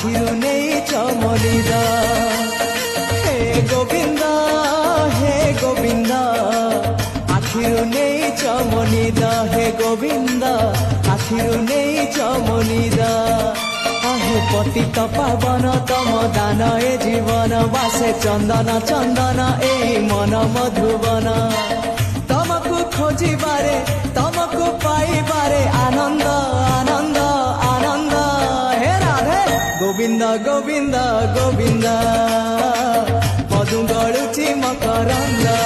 आखिरु नहीं चमनिदा हे गोविंदा आखिरु नहीं चमनिदा हे गोविंदा आखिरु नहीं चमनिदा हे पतित पावन तम दान ए जीवन बासे चंदन चंदन ए मन मधुबन तमको खोजिबारे तमको पाइबारे आनंद आनंद आनंद हे राधे गोविंदा गोविंदा गोविंदा मधु गळुची मकरंद।